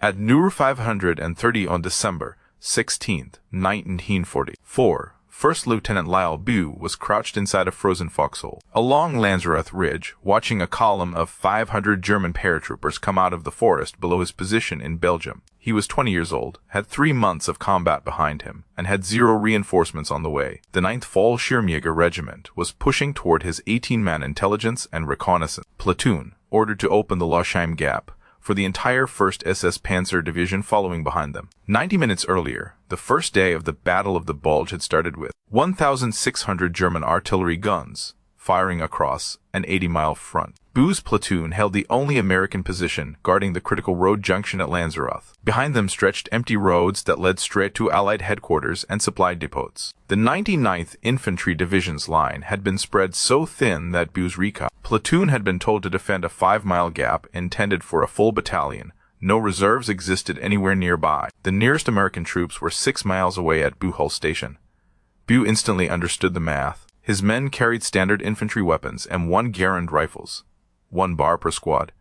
At Nur 530 on December 16, 1944, First Lieutenant Lyle Bew was crouched inside a frozen foxhole along Lanzarote Ridge, watching a column of 500 German paratroopers come out of the forest below his position in Belgium. He was 20 years old, had 3 months of combat behind him, and had 0 reinforcements on the way. The 9th Fallschirmjäger Regiment was pushing toward his 18-man intelligence and reconnaissance platoon, ordered to open the Losheim Gap, for the entire 1st SS Panzer Division following behind them. 90 minutes earlier, the first day of the Battle of the Bulge had started with 1,600 German artillery guns firing across an 80-mile front. Bew's platoon held the only American position guarding the critical road junction at Lanzarote. Behind them stretched empty roads that led straight to Allied headquarters and supply depots. The 99th Infantry Division's line had been spread so thin that Bew's recon platoon had been told to defend a 5-mile gap intended for a full battalion. No reserves existed anywhere nearby. The nearest American troops were 6 miles away at Buchholz Station. Bew instantly understood the math. His men carried standard infantry weapons and 1 Garand rifles, 1 bar per squad,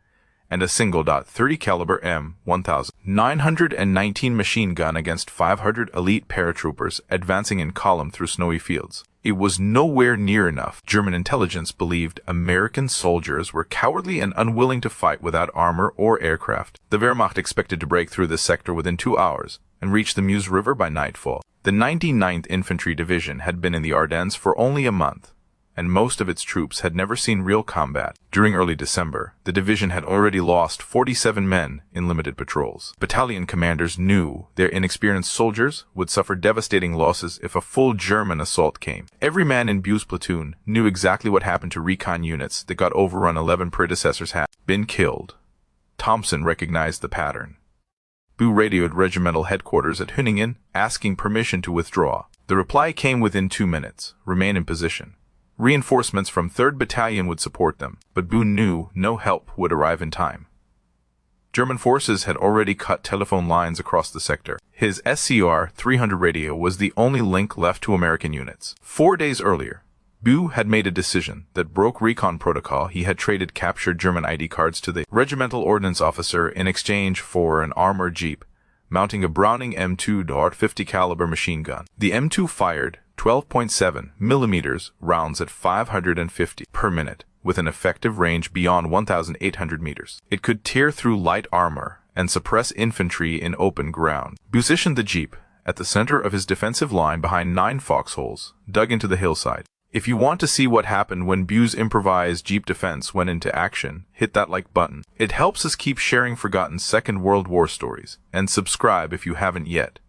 and a single .30 caliber M1000 919 machine gun against 500 elite paratroopers advancing in column through snowy fields. It was nowhere near enough. German intelligence believed American soldiers were cowardly and unwilling to fight without armor or aircraft. The Wehrmacht expected to break through this sector within 2 hours and reach the Meuse River by nightfall. The 99th Infantry Division had been in the Ardennes for only a month, and most of its troops had never seen real combat. During early December, the division had already lost 47 men in limited patrols. Battalion commanders knew their inexperienced soldiers would suffer devastating losses if a full German assault came. Every man in Bew's platoon knew exactly what happened to recon units that got overrun. 11 predecessors had been killed. Thompson recognized the pattern. Bew radioed regimental headquarters at Hüningen, asking permission to withdraw. The reply came within 2 minutes. Remain in position. Reinforcements from 3rd Battalion would support them, but Bew knew no help would arrive in time. German forces had already cut telephone lines across the sector. His SCR-300 radio was the only link left to American units. 4 days earlier, Bew had made a decision that broke recon protocol. He had traded captured German ID cards to the regimental ordnance officer in exchange for an armored jeep, mounting a Browning M2 .50 caliber machine gun. The M2 fired 12.7 millimeters rounds at 550 per minute, with an effective range beyond 1,800 meters. It could tear through light armor and suppress infantry in open ground. Bew positioned the jeep at the center of his defensive line behind 9 foxholes, dug into the hillside. If you want to see what happened when Bew's improvised jeep defense went into action, hit that like button. It helps us keep sharing forgotten Second World War stories, and subscribe if you haven't yet.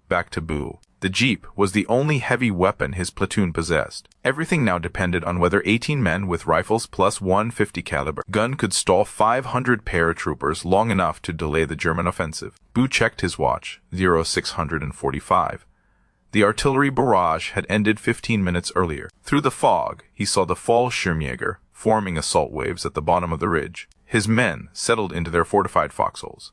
Back to Bew. The jeep was the only heavy weapon his platoon possessed. Everything now depended on whether 18 men with rifles plus 150 caliber gun could stall 500 paratroopers long enough to delay the German offensive. Bew checked his watch, 0645. The artillery barrage had ended 15 minutes earlier. Through the fog, he saw the Fallschirmjäger forming assault waves at the bottom of the ridge. His men settled into their fortified foxholes.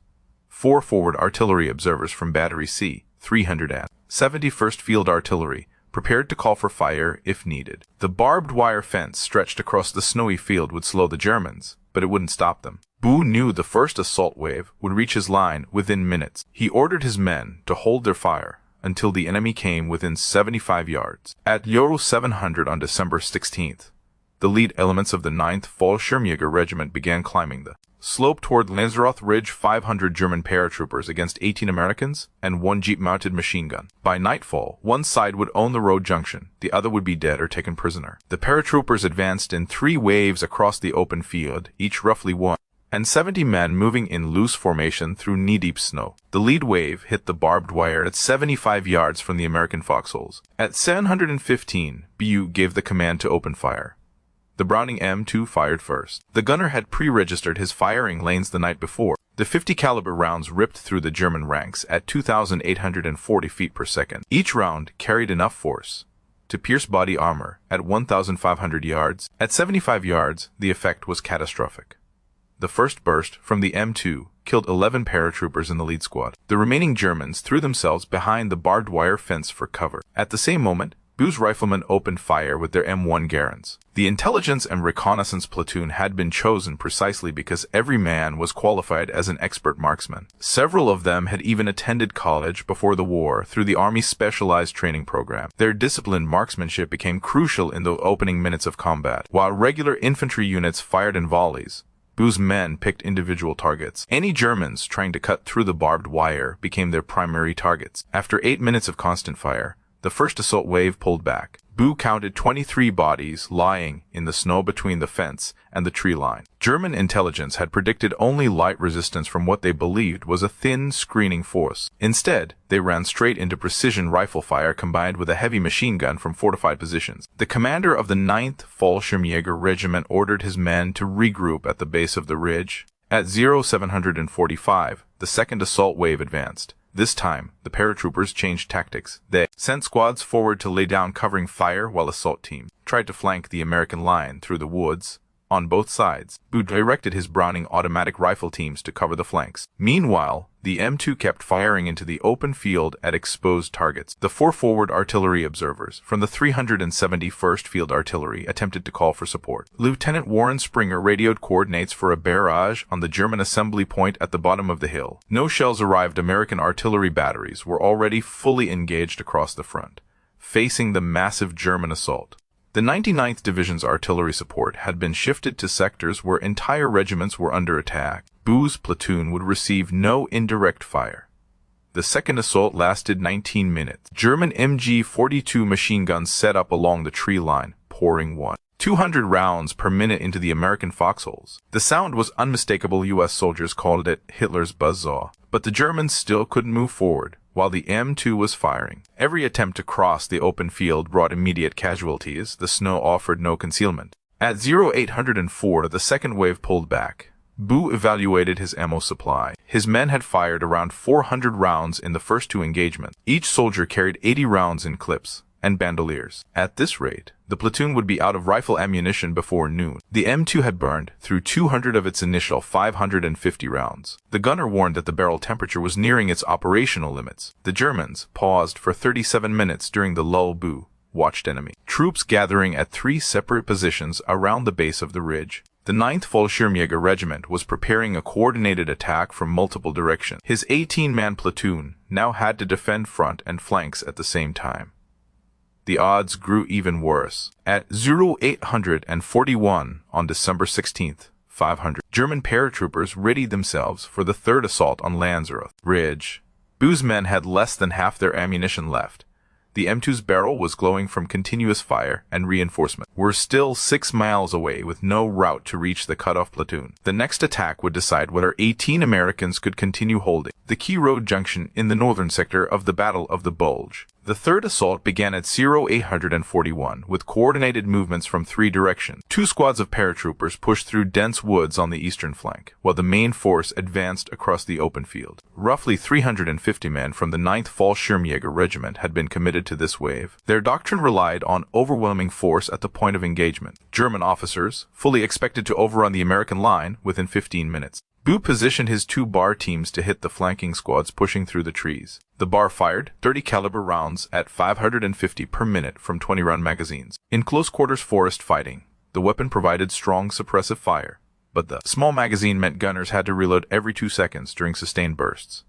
4 forward artillery observers from Battery C, 300 at 71st Field Artillery, prepared to call for fire if needed. The barbed wire fence stretched across the snowy field would slow the Germans, but it wouldn't stop them. Bew knew the first assault wave would reach his line within minutes. He ordered his men to hold their fire until the enemy came within 75 yards. At Euro 700 on December 16th, the lead elements of the 9th Fallschirmjäger Regiment began climbing the slope toward Lanzarote Ridge. 500 German paratroopers against 18 Americans and 1 jeep-mounted machine gun. By nightfall, one side would own the road junction, the other would be dead or taken prisoner. The paratroopers advanced in 3 waves across the open field, each roughly 1 and 70 men moving in loose formation through knee-deep snow. The lead wave hit the barbed wire at 75 yards from the American foxholes. At 715, Bew gave the command to open fire. The Browning M2 fired first. The gunner had pre-registered his firing lanes the night before. The 50 caliber rounds ripped through the German ranks at 2,840 feet per second. Each round carried enough force to pierce body armor at 1,500 yards. At 75 yards, the effect was catastrophic. The first burst from the M2 killed 11 paratroopers in the lead squad. The remaining Germans threw themselves behind the barbed wire fence for cover. At the same moment, Boo's riflemen opened fire with their M1 Garand. The intelligence and reconnaissance platoon had been chosen precisely because every man was qualified as an expert marksman. Several of them had even attended college before the war through the Army's specialized training program. Their disciplined marksmanship became crucial in the opening minutes of combat. While regular infantry units fired in volleys, Boo's men picked individual targets. Any Germans trying to cut through the barbed wire became their primary targets. After 8 minutes of constant fire, the first assault wave pulled back. Boo counted 23 bodies lying in the snow between the fence and the tree line. German intelligence had predicted only light resistance from what they believed was a thin screening force. Instead, they ran straight into precision rifle fire combined with a heavy machine gun from fortified positions. The commander of the 9th Fallschirmjäger Regiment ordered his men to regroup at the base of the ridge. At 0745, the second assault wave advanced. This time, the paratroopers changed tactics. They sent squads forward to lay down covering fire while assault teams tried to flank the American line through the woods. On both sides, Boo directed his Browning automatic rifle teams to cover the flanks. Meanwhile, the M2 kept firing into the open field at exposed targets. The 4 forward artillery observers from the 371st Field Artillery attempted to call for support. Lieutenant Warren Springer radioed coordinates for a barrage on the German assembly point at the bottom of the hill. No shells arrived. American artillery batteries were already fully engaged across the front, facing the massive German assault. The 99th Division's artillery support had been shifted to sectors where entire regiments were under attack. Boo's platoon would receive no indirect fire. The second assault lasted 19 minutes. German MG-42 machine guns set up along the tree line, pouring 200 rounds per minute into the American foxholes. The sound was unmistakable. U.S. soldiers called it Hitler's buzzsaw. But the Germans still couldn't move forward while the M2 was firing. Every attempt to cross the open field brought immediate casualties. The snow offered no concealment. At 0804, the second wave pulled back. Boo evaluated his ammo supply. His men had fired around 400 rounds in the first 2 engagements. Each soldier carried 80 rounds in clips and bandoliers. At this rate, the platoon would be out of rifle ammunition before noon. The M2 had burned through 200 of its initial 550 rounds. The gunner warned that the barrel temperature was nearing its operational limits. The Germans paused for 37 minutes during the lull. Boo watched enemy troops gathering at 3 separate positions around the base of the ridge. The 9th Fallschirmjäger Regiment was preparing a coordinated attack from multiple directions. His 18-man platoon now had to defend front and flanks at the same time. The odds grew even worse. At 0841 on December 16th, 500, German paratroopers readied themselves for the third assault on Lanzarote Ridge. Boo's men had less than half their ammunition left. The M2's barrel was glowing from continuous fire, and reinforcement were still 6 miles away with no route to reach the cut-off platoon. The next attack would decide whether 18 Americans could continue holding the key road junction in the northern sector of the Battle of the Bulge. The third assault began at 0841 with coordinated movements from 3 directions. 2 squads of paratroopers pushed through dense woods on the eastern flank, while the main force advanced across the open field. Roughly 350 men from the 9th Fallschirmjäger Regiment had been committed to this wave. Their doctrine relied on overwhelming force at the point of engagement. German officers fully expected to overrun the American line within 15 minutes. Boo positioned his 2 bar teams to hit the flanking squads pushing through the trees. The bar fired 30 caliber rounds at 550 per minute from 20-round magazines. In close-quarters forest fighting, the weapon provided strong suppressive fire, but the small magazine meant gunners had to reload every 2 seconds during sustained bursts.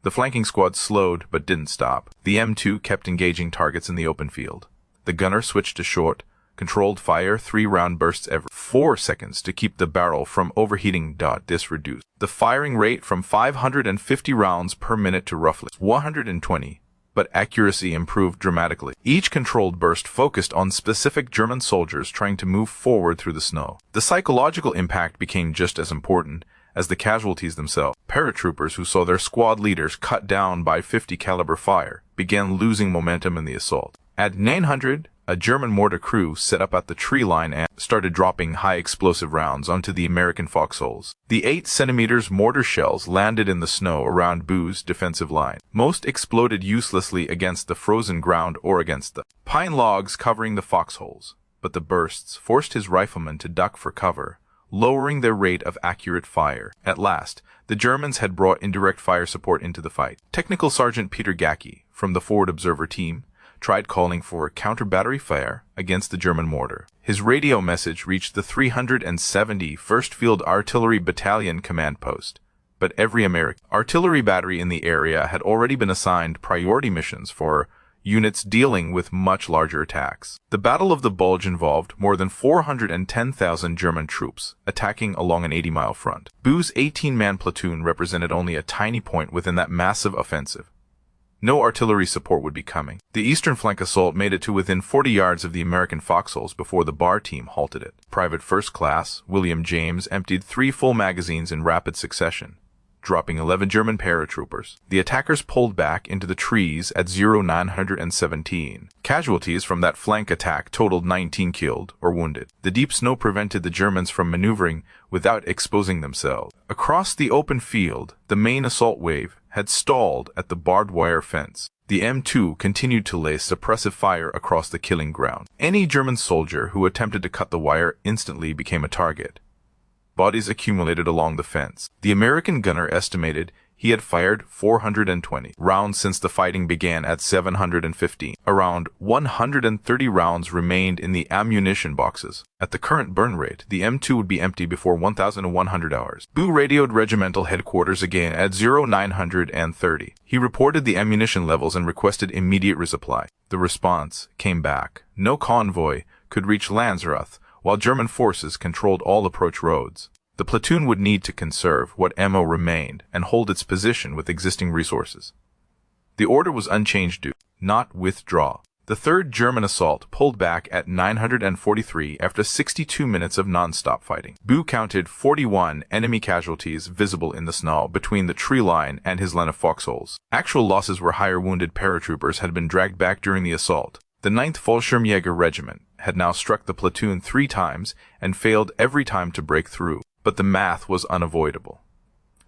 The flanking squad slowed but didn't stop. The M2 kept engaging targets in the open field. The gunner switched to short, controlled fire 3-round bursts every 4 seconds to keep the barrel from overheating. This reduced the firing rate from 550 rounds per minute to roughly 120, but accuracy improved dramatically. Each controlled burst focused on specific German soldiers trying to move forward through the snow. The psychological impact became just as important as the casualties themselves. Paratroopers who saw their squad leaders cut down by 50 caliber fire began losing momentum in the assault. At 900, a German mortar crew set up at the tree line and started dropping high explosive rounds onto the American foxholes. The 8 centimeters mortar shells landed in the snow around Boo's defensive line. Most exploded uselessly against the frozen ground or against the pine logs covering the foxholes, but the bursts forced his riflemen to duck for cover, lowering their rate of accurate fire. At last, the Germans had brought indirect fire support into the fight. Technical Sergeant Peter Gacke, from the Forward Observer team, tried calling for counter-battery fire against the German mortar. His radio message reached the 371st Field Artillery Battalion command post, but every American artillery battery in the area had already been assigned priority missions for units dealing with much larger attacks. The Battle of the Bulge involved more than 410,000 German troops attacking along an 80-mile front. Boo's 18-man platoon represented only a tiny point within that massive offensive. No artillery support would be coming. The eastern flank assault made it to within 40 yards of the American foxholes before the bar team halted it. Private First Class William James emptied 3 full magazines in rapid succession, dropping 11 German paratroopers. The attackers pulled back into the trees at 0917. Casualties from that flank attack totaled 19 killed or wounded. The deep snow prevented the Germans from maneuvering without exposing themselves. Across the open field, the main assault wave had stalled at the barbed wire fence. The M2 continued to lay suppressive fire across the killing ground. Any German soldier who attempted to cut the wire instantly became a target. Bodies accumulated along the fence. The American gunner estimated he had fired 420 rounds since the fighting began at 715. Around 130 rounds remained in the ammunition boxes. At the current burn rate, the M2 would be empty before 1,100 hours. Boo radioed regimental headquarters again at 0930. He reported the ammunition levels and requested immediate resupply. The response came back. No convoy could reach Lanzerath, while German forces controlled all approach roads. The platoon would need to conserve what ammo remained and hold its position with existing resources. The order was unchanged: do not withdraw. The 3rd German assault pulled back at 943 after 62 minutes of non-stop fighting. Boo counted 41 enemy casualties visible in the snow between the tree line and his line of foxholes. Actual losses were higher. Wounded paratroopers had been dragged back during the assault. The 9th Fallschirmjäger Regiment had now struck the platoon 3 times and failed every time to break through, but the math was unavoidable.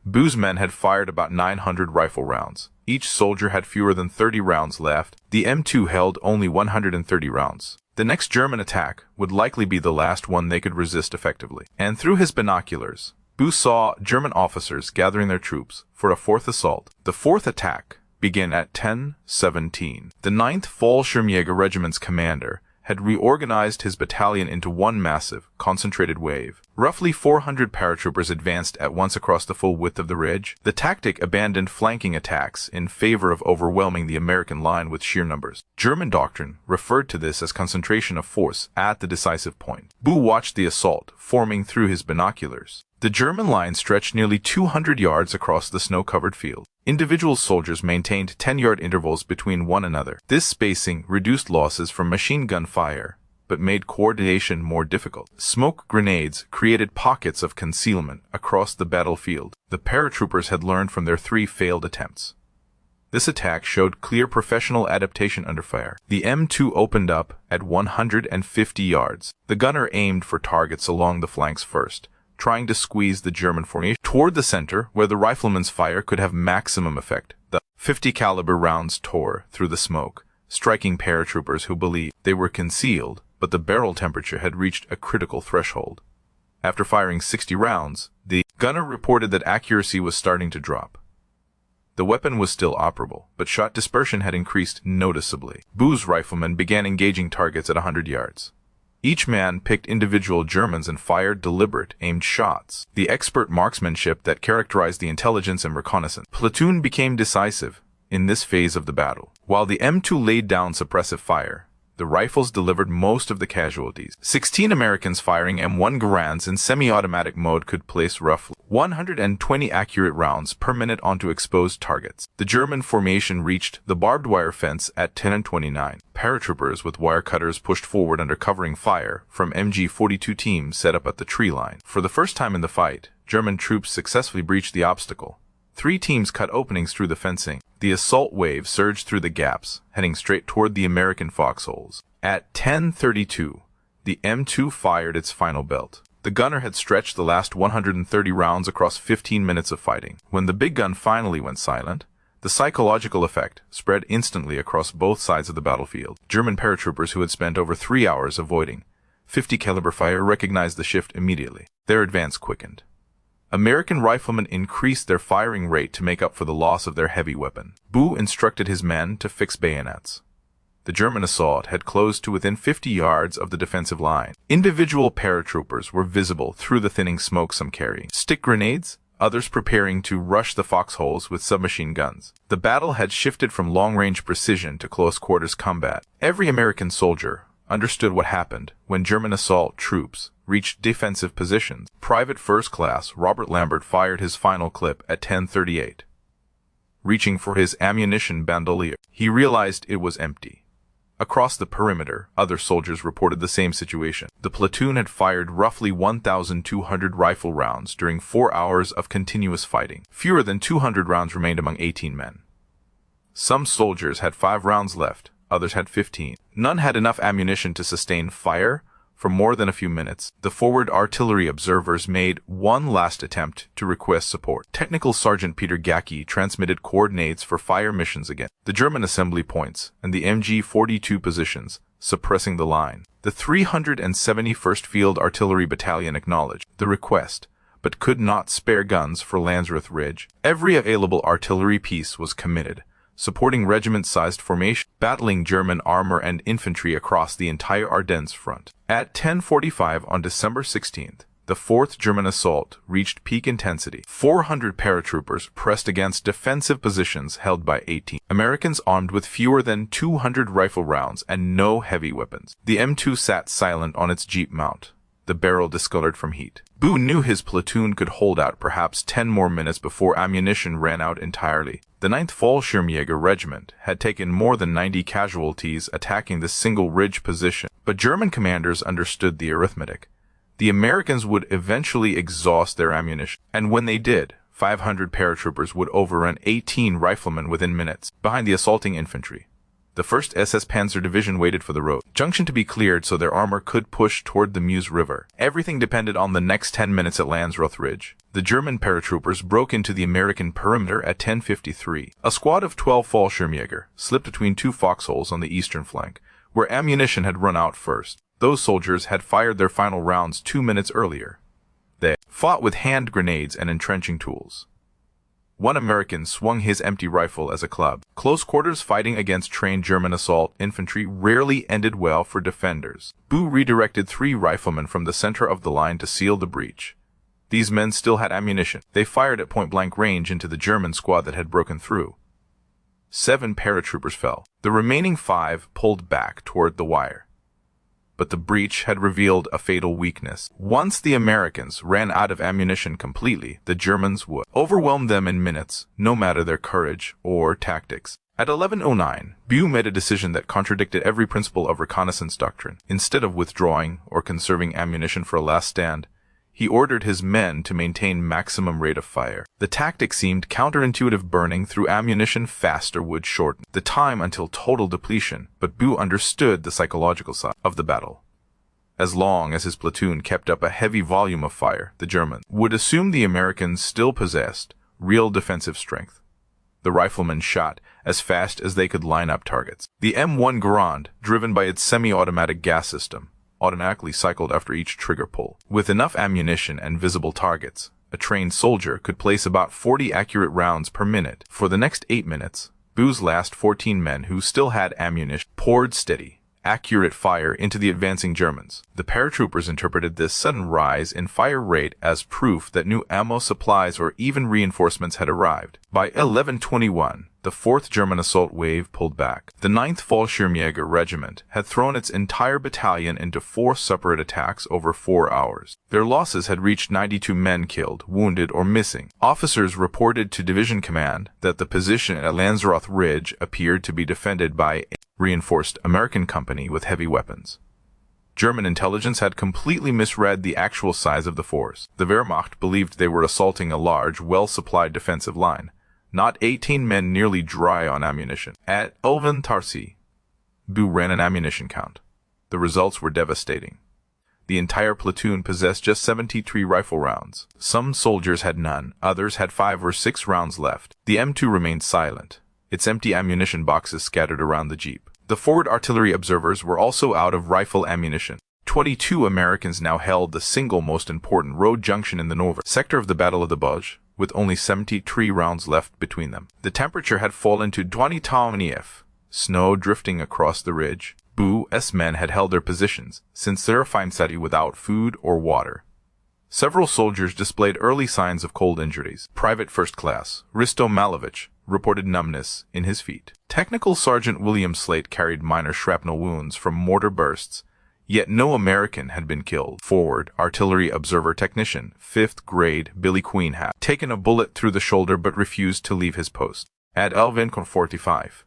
Boo's men had fired about 900 rifle rounds. Each soldier had fewer than 30 rounds left. The M2 held only 130 rounds. The next German attack would likely be the last one they could resist effectively. And through his binoculars, Boo saw German officers gathering their troops for a 4th assault. The 4th attack began at 10:17. The 9th Fallschirmjäger Regiment's commander had reorganized his battalion into one massive, concentrated wave. Roughly 400 paratroopers advanced at once across the full width of the ridge. The tactic abandoned flanking attacks in favor of overwhelming the American line with sheer numbers. German doctrine referred to this as concentration of force at the decisive point. Boo watched the assault forming through his binoculars. The German line stretched nearly 200 yards across the snow-covered field. Individual soldiers maintained 10-yard intervals between one another. This spacing reduced losses from machine gun fire, but made coordination more difficult. Smoke grenades created pockets of concealment across the battlefield. The paratroopers had learned from their 3 failed attempts. This attack showed clear professional adaptation under fire. The M2 opened up at 150 yards. The gunner aimed for targets along the flanks first, trying to squeeze the German formation toward the center where the rifleman's fire could have maximum effect. The 50 caliber rounds tore through the smoke, striking paratroopers who believed they were concealed, but the barrel temperature had reached a critical threshold. After firing 60 rounds, the gunner reported that accuracy was starting to drop. The weapon was still operable, but shot dispersion had increased noticeably. Boo's riflemen began engaging targets at 100 yards. Each man picked individual Germans and fired deliberate, aimed shots. The expert marksmanship that characterized the intelligence and reconnaissance platoon became decisive in this phase of the battle. While the M2 laid down suppressive fire, the rifles delivered most of the casualties. 16 Americans firing M1 Garands in semi-automatic mode could place roughly 120 accurate rounds per minute onto exposed targets. The German formation reached the barbed wire fence at 10:29. Paratroopers with wire cutters pushed forward under covering fire from MG-42 teams set up at the tree line. For the first time in the fight, German troops successfully breached the obstacle. 3 teams cut openings through the fencing. The assault wave surged through the gaps, heading straight toward the American foxholes. At 10:32, the M2 fired its final belt. The gunner had stretched the last 130 rounds across 15 minutes of fighting. When the big gun finally went silent, the psychological effect spread instantly across both sides of the battlefield. German paratroopers who had spent over 3 hours avoiding 50 caliber fire recognized the shift immediately. Their advance quickened. American riflemen increased their firing rate to make up for the loss of their heavy weapon. Boo instructed his men to fix bayonets. The German assault had closed to within 50 yards of the defensive line. Individual paratroopers were visible through the thinning smoke, some carrying stick grenades, others preparing to rush the foxholes with submachine guns. The battle had shifted from long-range precision to close-quarters combat. Every American soldier understood what happened when German assault troops reached defensive positions. Private First Class Robert Lambert fired his final clip at 10:38. Reaching for his ammunition bandolier, he realized it was empty. Across the perimeter, other soldiers reported the same situation. The platoon had fired roughly 1,200 rifle rounds during 4 hours of continuous fighting. Fewer than 200 rounds remained among 18 men. Some soldiers had 5 rounds left, others had 15. None had enough ammunition to sustain fire for more than a few minutes. The forward artillery observers made one last attempt to request support. Technical Sergeant Peter Gacke transmitted coordinates for fire missions again. The German assembly points and the MG-42 positions, suppressing the line. The 371st Field Artillery Battalion acknowledged the request, but could not spare guns for Landsrath Ridge. Every available artillery piece was committed, supporting regiment-sized formation, battling German armor and infantry across the entire Ardennes front. At 10:45 on December 16th, the 4th German assault reached peak intensity. 400 paratroopers pressed against defensive positions held by 18 Americans armed with fewer than 200 rifle rounds and no heavy weapons. The M2 sat silent on its jeep mount, the barrel discolored from heat. Boo knew his platoon could hold out perhaps 10 more minutes before ammunition ran out entirely. The 9th Fallschirmjäger Regiment had taken more than 90 casualties attacking the single ridge position, but German commanders understood the arithmetic. The Americans would eventually exhaust their ammunition, and when they did, 500 paratroopers would overrun 18 riflemen within minutes, behind the assaulting infantry. The 1st SS Panzer Division waited for the road junction to be cleared so their armor could push toward the Meuse River. Everything depended on the next 10 minutes at Landsrath Ridge. The German paratroopers broke into the American perimeter at 10:53. A squad of 12 Fallschirmjäger slipped between 2 foxholes on the eastern flank, where ammunition had run out first. Those soldiers had fired their final rounds 2 minutes earlier. They fought with hand grenades and entrenching tools. One American swung his empty rifle as a club. Close quarters fighting against trained German assault infantry rarely ended well for defenders. Boo redirected 3 riflemen from the center of the line to seal the breach. These men still had ammunition. They fired at point-blank range into the German squad that had broken through. 7 paratroopers fell. The remaining 5 pulled back toward the wire. But the breach had revealed a fatal weakness. Once the Americans ran out of ammunition completely, the Germans would overwhelm them in minutes, no matter their courage or tactics. At 11:09, Boo made a decision that contradicted every principle of reconnaissance doctrine. Instead of withdrawing or conserving ammunition for a last stand, he ordered his men to maintain maximum rate of fire. The tactic seemed counterintuitive. Burning through ammunition faster would shorten the time until total depletion, but Boo understood the psychological side of the battle. As long as his platoon kept up a heavy volume of fire, the Germans would assume the Americans still possessed real defensive strength. The riflemen shot as fast as they could line up targets. The M1 Garand, driven by its semi-automatic gas system, automatically cycled after each trigger pull. With enough ammunition and visible targets, a trained soldier could place about 40 accurate rounds per minute. For the next 8 minutes, Boo's last 14 men who still had ammunition poured steady, accurate fire into the advancing Germans. The paratroopers interpreted this sudden rise in fire rate as proof that new ammo supplies or even reinforcements had arrived. By 11:21, the 4th German assault wave pulled back. The 9th Fallschirmjäger Regiment had thrown its entire battalion into 4 separate attacks over 4 hours. Their losses had reached 92 men killed, wounded, or missing. Officers reported to division command that the position at Landsrath Ridge appeared to be defended by a reinforced American company with heavy weapons. German intelligence had completely misread the actual size of the force. The Wehrmacht believed they were assaulting a large, well-supplied defensive line, not 18 men nearly dry on ammunition. At 11:30, Boo ran an ammunition count. The results were devastating. The entire platoon possessed just 73 rifle rounds. Some soldiers had none, others had 5 or 6 rounds left. The M2 remained silent, its empty ammunition boxes scattered around the jeep. The forward artillery observers were also out of rifle ammunition. 22 Americans now held the single most important road junction in the northern sector of the Battle of the Bulge, with only 73 rounds left between them. The temperature had fallen to 20°F, snow drifting across the ridge. Boo's men had held their positions since their fine city without food or water. Several soldiers displayed early signs of cold injuries. Private First Class Risto Malovich reported numbness in his feet. Technical Sergeant William Slate carried minor shrapnel wounds from mortar bursts, yet no American had been killed. Forward Artillery Observer Technician, 5th grade Billy Queen had taken a bullet through the shoulder but refused to leave his post. At 11:45,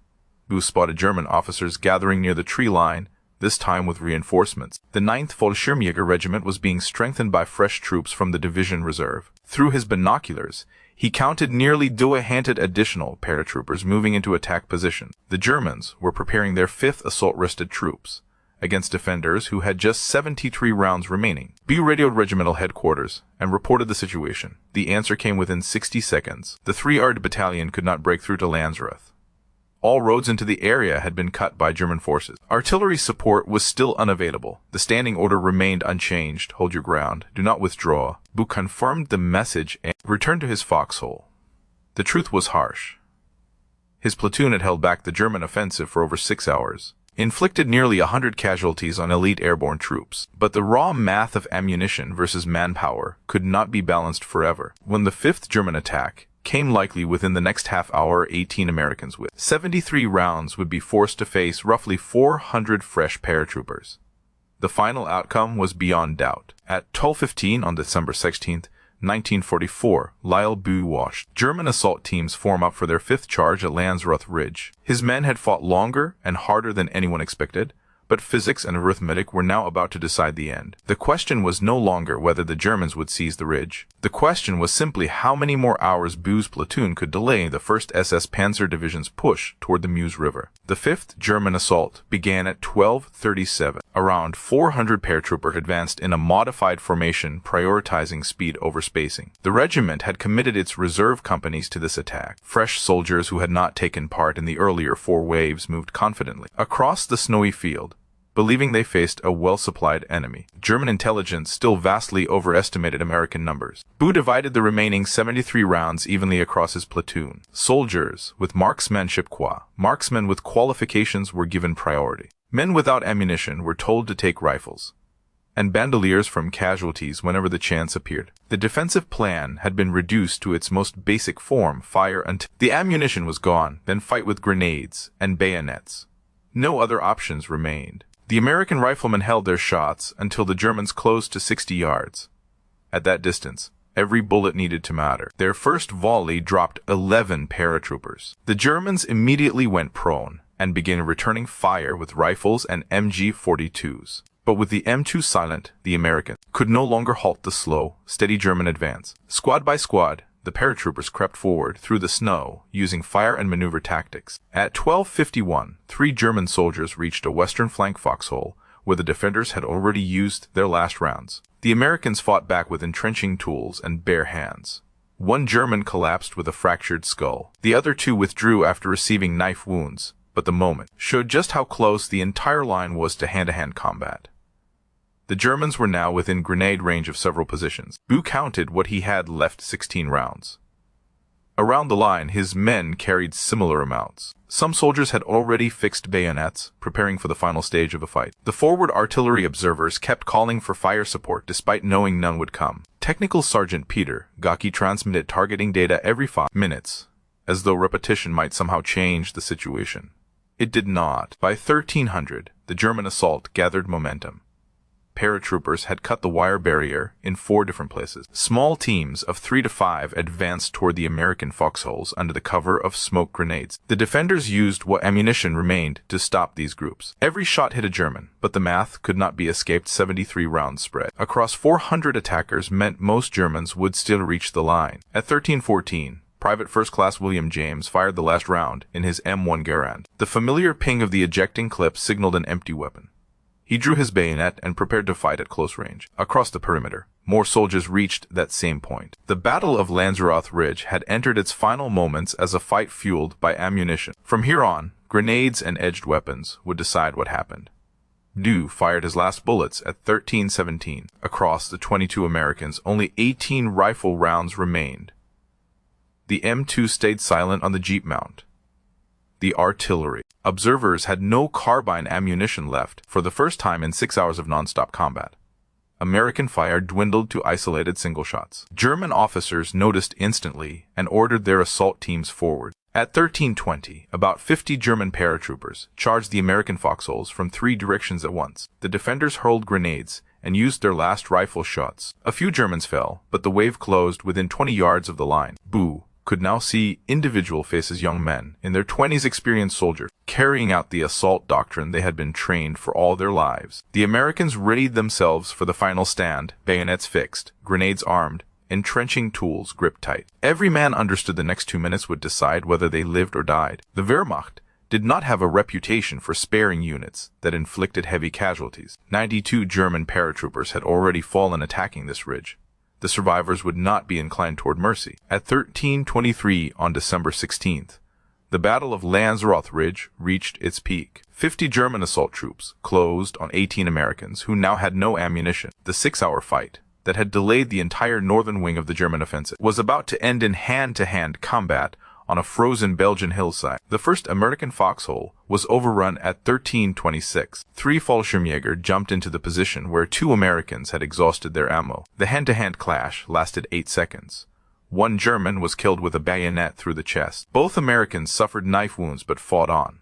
Boo spotted German officers gathering near the tree line, this time with reinforcements. The 9th Fallschirmjäger Regiment was being strengthened by fresh troops from the division reserve. Through his binoculars, he counted nearly 200 additional paratroopers moving into attack position. The Germans were preparing their 5th assault-rested troops against defenders who had just 73 rounds remaining. B radioed regimental headquarters and reported the situation. The answer came within 60 seconds. The 3rd Battalion could not break through to Landsrath. All roads into the area had been cut by German forces. Artillery support was still unavailable. The standing order remained unchanged. Hold your ground. Do not withdraw. Boo confirmed the message and returned to his foxhole. The truth was harsh. His platoon had held back the German offensive for over 6 hours, inflicted nearly 100 casualties on elite airborne troops. But the raw math of ammunition versus manpower could not be balanced forever. When the 5th German attack came likely within the next half hour, 18 Americans with 73 rounds would be forced to face roughly 400 fresh paratroopers. The final outcome was beyond doubt. At 12:15 on December 16, 1944, Lyle Boo watched German assault teams form up for their 5th charge at Landsrath Ridge. His men had fought longer and harder than anyone expected, but physics and arithmetic were now about to decide the end. The question was no longer whether the Germans would seize the ridge. The question was simply how many more hours Boo's platoon could delay the 1st SS Panzer Division's push toward the Meuse River. The 5th German assault began at 12:37. Around 400 paratroopers advanced in a modified formation, prioritizing speed over spacing. The regiment had committed its reserve companies to this attack. Fresh soldiers who had not taken part in the earlier 4 waves moved confidently across the snowy field, believing they faced a well-supplied enemy. German intelligence still vastly overestimated American numbers. Boo divided the remaining 73 rounds evenly across his platoon. Soldiers with marksmanship marksmen with qualifications were given priority. Men without ammunition were told to take rifles, and bandoliers from casualties whenever the chance appeared. The defensive plan had been reduced to its most basic form, fire until the ammunition was gone, then fight with grenades and bayonets. No other options remained. The American riflemen held their shots until the Germans closed to 60 yards. At that distance, every bullet needed to matter. Their first volley dropped 11 paratroopers. The Germans immediately went prone and began returning fire with rifles and MG-42s. But with the M2 silent, the Americans could no longer halt the slow, steady German advance. Squad by squad, the paratroopers crept forward through the snow using fire and maneuver tactics. At 12:51, 3 German soldiers reached a western flank foxhole where the defenders had already used their last rounds. The Americans fought back with entrenching tools and bare hands. 1 German collapsed with a fractured skull. The other 2 withdrew after receiving knife wounds, but the moment showed just how close the entire line was to hand-to-hand combat. The Germans were now within grenade range of several positions. Boo counted what he had left: 16 rounds. Around the line, his men carried similar amounts. Some soldiers had already fixed bayonets, preparing for the final stage of a fight. The forward artillery observers kept calling for fire support despite knowing none would come. Technical Sergeant Peter Gaki transmitted targeting data every 5 minutes, as though repetition might somehow change the situation. It did not. By 1300, the German assault gathered momentum. Paratroopers had cut the wire barrier in 4 different places. Small teams of 3 to 5 advanced toward the American foxholes under the cover of smoke grenades. The defenders used what ammunition remained to stop these groups. Every shot hit a German, but the math could not be escaped. 73 rounds spread across 400 attackers meant most Germans would still reach the line. At 13:14, Private First Class William James fired the last round in his M1 Garand. The familiar ping of the ejecting clip signaled an empty weapon. He drew his bayonet and prepared to fight at close range. Across the perimeter, more soldiers reached that same point. The Battle of Landsrath Ridge had entered its final moments as a fight fueled by ammunition. From here on, grenades and edged weapons would decide what happened. Boo fired his last bullets at 13:17. Across the 22 Americans, only 18 rifle rounds remained. The M2 stayed silent on the jeep mount. The artillery Observers had no carbine ammunition left for the first time in 6 hours of non-stop combat. American fire dwindled to isolated single shots. German officers noticed instantly and ordered their assault teams forward. At 13:20, about 50 German paratroopers charged the American foxholes from 3 directions at once. The defenders hurled grenades and used their last rifle shots. A few Germans fell, but the wave closed within 20 yards of the line. Boo could now see individual faces, young men, in their 20s, experienced soldiers, carrying out the assault doctrine they had been trained for all their lives. The Americans readied themselves for the final stand, bayonets fixed, grenades armed, entrenching tools gripped tight. Every man understood the next 2 minutes would decide whether they lived or died. The Wehrmacht did not have a reputation for sparing units that inflicted heavy casualties. 92 German paratroopers had already fallen attacking this ridge. The survivors would not be inclined toward mercy. At 13:23 on December 16th, the Battle of Lanzarote Ridge reached its peak. 50 German assault troops closed on 18 Americans who now had no ammunition. The 6-hour fight that had delayed the entire northern wing of the German offensive was about to end in hand-to-hand combat on a frozen Belgian hillside. The first American foxhole was overrun at 13:26. 3 Fallschirmjäger jumped into the position where 2 Americans had exhausted their ammo. The hand-to-hand clash lasted 8 seconds. 1 German was killed with a bayonet through the chest. Both Americans suffered knife wounds but fought on.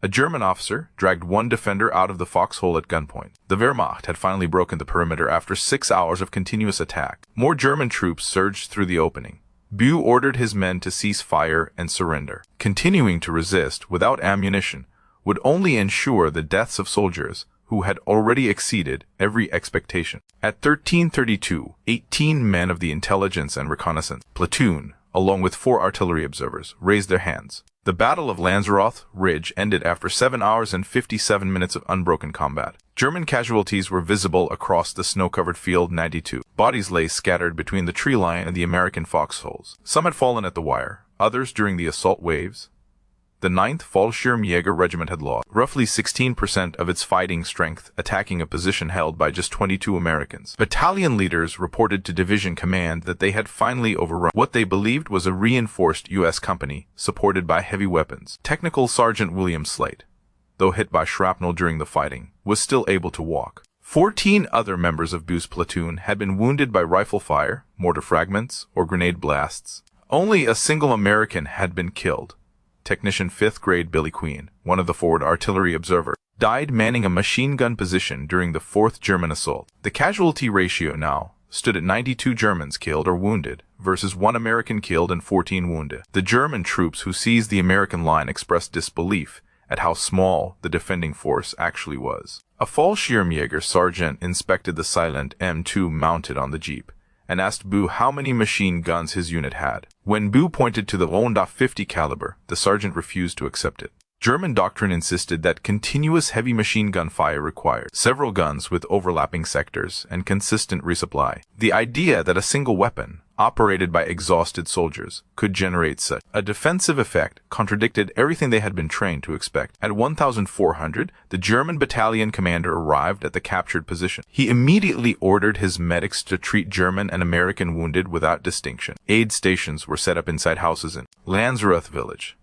A German officer dragged 1 defender out of the foxhole at gunpoint. The Wehrmacht had finally broken the perimeter after 6 hours of continuous attack. More German troops surged through the opening. Boo ordered his men to cease fire and surrender. Continuing to resist without ammunition would only ensure the deaths of soldiers who had already exceeded every expectation. At 13:32, 18 men of the intelligence and reconnaissance platoon, along with 4 artillery observers, raised their hands. The Battle of Lanzarote Ridge ended after 7 hours and 57 minutes of unbroken combat. German casualties were visible across the snow-covered field. 92 bodies lay scattered between the tree line and the American foxholes. Some had fallen at the wire, others during the assault waves. The 9th Fallschirmjäger Regiment had lost roughly 16% of its fighting strength attacking a position held by just 22 Americans. Battalion leaders reported to division command that they had finally overrun what they believed was a reinforced U.S. company supported by heavy weapons. Technical Sergeant William Slate, though hit by shrapnel during the fighting, was still able to walk. 14 other members of Boo's platoon had been wounded by rifle fire, mortar fragments, or grenade blasts. Only a single American had been killed. Technician 5th grade Billy Queen, one of the forward artillery observers, died manning a machine gun position during the 4th German assault. The casualty ratio now stood at 92 Germans killed or wounded versus 1 American killed and 14 wounded. The German troops who seized the American line expressed disbelief at how small the defending force actually was. A Fallschirmjäger sergeant inspected the silent M2 mounted on the jeep and asked Boo how many machine guns his unit had. When Boo pointed to the .50 caliber, the sergeant refused to accept it. German doctrine insisted that continuous heavy machine gun fire required several guns with overlapping sectors and consistent resupply. The idea that a single weapon, operated by exhausted soldiers, could generate such a defensive effect contradicted everything they had been trained to expect. At 1,400, the German battalion commander arrived at the captured position. He immediately ordered his medics to treat German and American wounded without distinction. Aid stations were set up inside houses in Lanzarote village.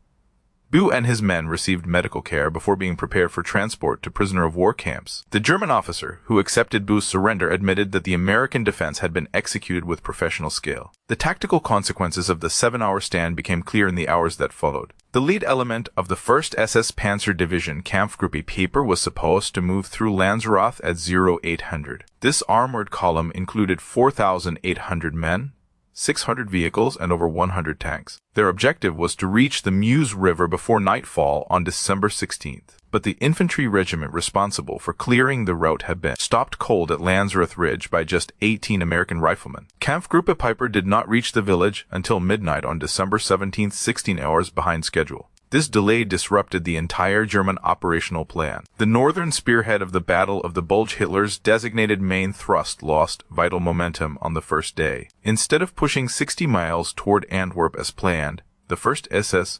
Boo and his men received medical care before being prepared for transport to prisoner of war camps. The German officer who accepted Boo's surrender admitted that the American defense had been executed with professional skill. The tactical consequences of the 7-hour stand became clear in the hours that followed. The lead element of the 1st SS Panzer Division Kampfgruppe paper was supposed to move through Lanzarote at 0800. This armored column included 4,800 men, 600 vehicles, and over 100 tanks. Their objective was to reach the Meuse River before nightfall on December 16th. But the infantry regiment responsible for clearing the route had been stopped cold at Lanzarote Ridge by just 18 American riflemen. Kampfgruppe Piper did not reach the village until midnight on December 17th, 16 hours behind schedule. This delay disrupted the entire German operational plan. The northern spearhead of the Battle of the Bulge, Hitler's designated main thrust, lost vital momentum on the first day. Instead of pushing 60 miles toward Antwerp as planned, the 1st SS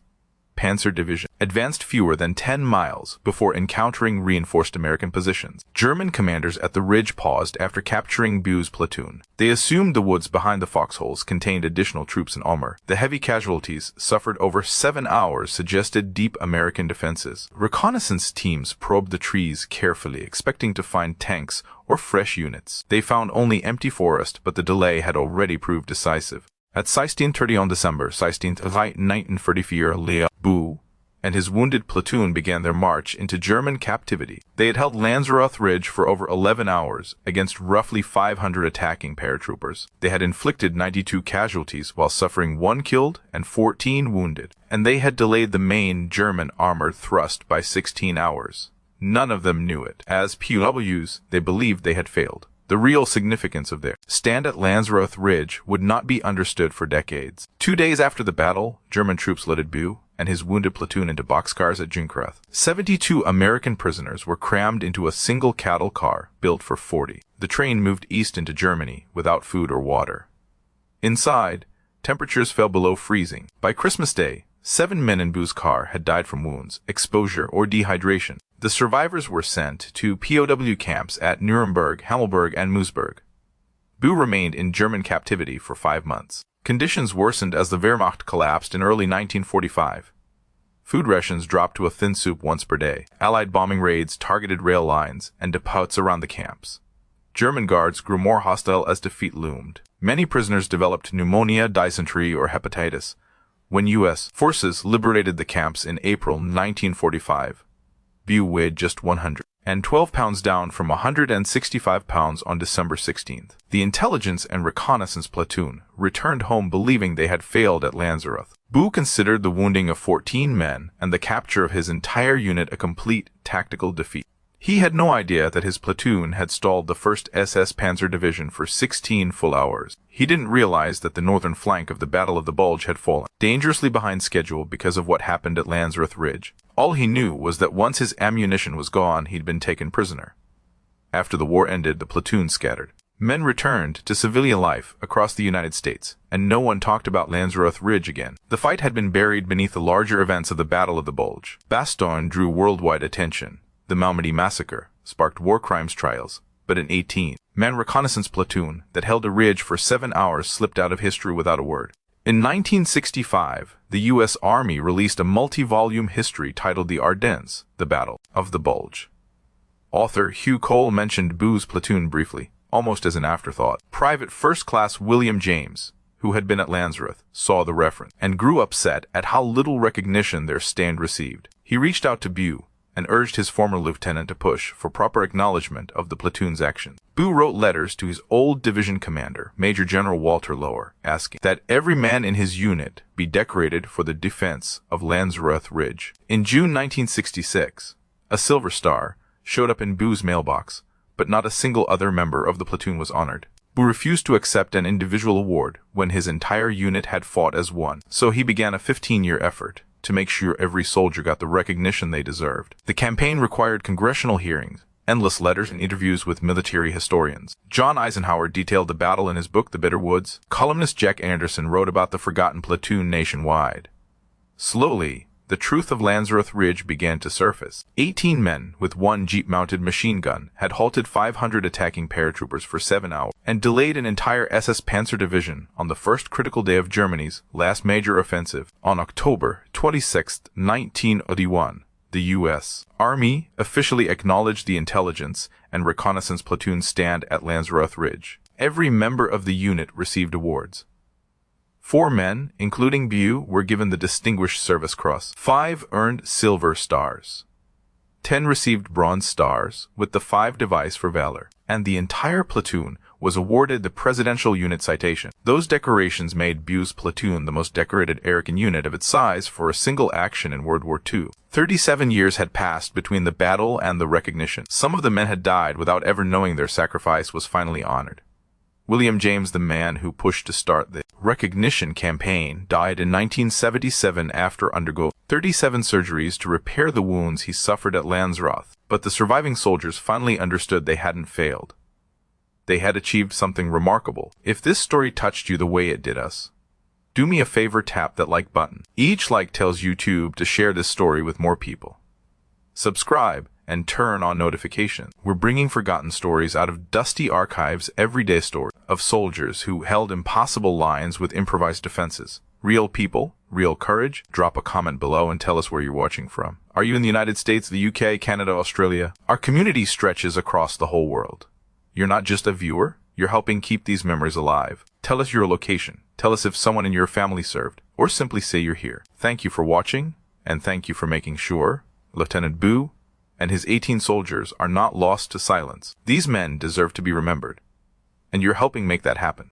Panzer Division advanced fewer than 10 miles before encountering reinforced American positions. German commanders at the ridge paused after capturing Bue's platoon. They assumed the woods behind the foxholes contained additional troops and armor. The heavy casualties suffered over 7 hours suggested deep American defenses. Reconnaissance teams probed the trees carefully, expecting to find tanks or fresh units. They found only empty forest, but the delay had already proved decisive. At 16:30 on December 16th, 1944, Bue and his wounded platoon began their march into German captivity. They had held Lanzarote Ridge for over 11 hours against roughly 500 attacking paratroopers. They had inflicted 92 casualties while suffering 1 killed and 14 wounded, and they had delayed the main German armored thrust by 16 hours. None of them knew it. As POWs, they believed they had failed. The real significance of their stand at Lanzarote Ridge would not be understood for decades. 2 days after the battle, German troops loaded Bue and his wounded platoon into boxcars at Junkerath. 72 American prisoners were crammed into a single cattle car built for 40. The train moved east into Germany without food or water. Inside, temperatures fell below freezing. By Christmas Day, 7 men in Bue's car had died from wounds, exposure, or dehydration. The survivors were sent to POW camps at Nuremberg, Hammelburg, and Moosburg. Bue remained in German captivity for 5 months. Conditions worsened as the Wehrmacht collapsed in early 1945. Food rations dropped to a thin soup once per day. Allied bombing raids targeted rail lines and depots around the camps. German guards grew more hostile as defeat loomed. Many prisoners developed pneumonia, dysentery, or hepatitis. When U.S. forces liberated the camps in April 1945, Bue weighed just 112 pounds, down from 165 pounds on December 16th. The intelligence and reconnaissance platoon returned home believing they had failed at Lanzarote. Bue considered the wounding of 14 men and the capture of his entire unit a complete tactical defeat. He had no idea that his platoon had stalled the 1st SS Panzer Division for 16 full hours. He didn't realize that the northern flank of the Battle of the Bulge had fallen, dangerously behind schedule because of what happened at Lanzarote Ridge. All he knew was that once his ammunition was gone, he'd been taken prisoner. After the war ended, the platoon scattered. Men returned to civilian life across the United States, and no one talked about Lanzarote Ridge again. The fight had been buried beneath the larger events of the Battle of the Bulge. Bastogne drew worldwide attention. The Malmedy massacre sparked war crimes trials, but an 18-man reconnaissance platoon that held a ridge for 7 hours slipped out of history without a word. In 1965, the U.S. Army released a multi-volume history titled The Ardennes, The Battle of the Bulge. Author Hugh Cole mentioned Bue's platoon briefly, almost as an afterthought. Private First Class William James, who had been at Lanzarote, saw the reference and grew upset at how little recognition their stand received. He reached out to Bue and urged his former lieutenant to push for proper acknowledgement of the platoon's actions. Bue wrote letters to his old division commander, Major General Walter Lower, asking that every man in his unit be decorated for the defense of Lanzarote Ridge. In June 1966, a silver star showed up in Bue's mailbox, but not a single other member of the platoon was honored. Bue refused to accept an individual award when his entire unit had fought as one, so he began a 15-year effort to make sure every soldier got the recognition they deserved. The campaign required congressional hearings, endless letters, and interviews with military historians. John Eisenhower detailed the battle in his book The Bitter Woods. Columnist Jack Anderson wrote about the forgotten platoon nationwide. Slowly, the truth of Lanzarote Ridge began to surface. 18 men with 1 Jeep-mounted machine gun had halted 500 attacking paratroopers for 7 hours and delayed an entire SS Panzer Division on the first critical day of Germany's last major offensive. On October 26, 1981, the U.S. Army officially acknowledged the intelligence and reconnaissance platoon stand at Lanzarote Ridge. Every member of the unit received awards. 4 men, including Bue, were given the Distinguished Service Cross. 5 earned Silver Stars. 10 received Bronze Stars, with the 5 device for valor. And the entire platoon was awarded the Presidential Unit Citation. Those decorations made Bue's platoon the most decorated American unit of its size for a single action in World War II. 37 years had passed between the battle and the recognition. Some of the men had died without ever knowing their sacrifice was finally honored. William James, the man who pushed to start the recognition campaign, died in 1977 after undergoing 37 surgeries to repair the wounds he suffered at Lanzarote. But the surviving soldiers finally understood they hadn't failed. They had achieved something remarkable. If this story touched you the way it did us, Do me a favor, tap that like button. Each like tells YouTube to share this story with more people. Subscribe and turn on notifications. We're bringing forgotten stories out of dusty archives, everyday stories of soldiers who held impossible lines with improvised defenses. Real people, real courage. Drop a comment below and tell us where you're watching from. Are you in the United States, the UK, Canada, Australia? Our community stretches across the whole world. You're not just a viewer, you're helping keep these memories alive. Tell us your location. Tell us if someone in your family served, or simply say you're here. Thank you for watching, and thank you for making sure Lieutenant Boo and his 18 soldiers are not lost to silence. These men deserve to be remembered, and you're helping make that happen.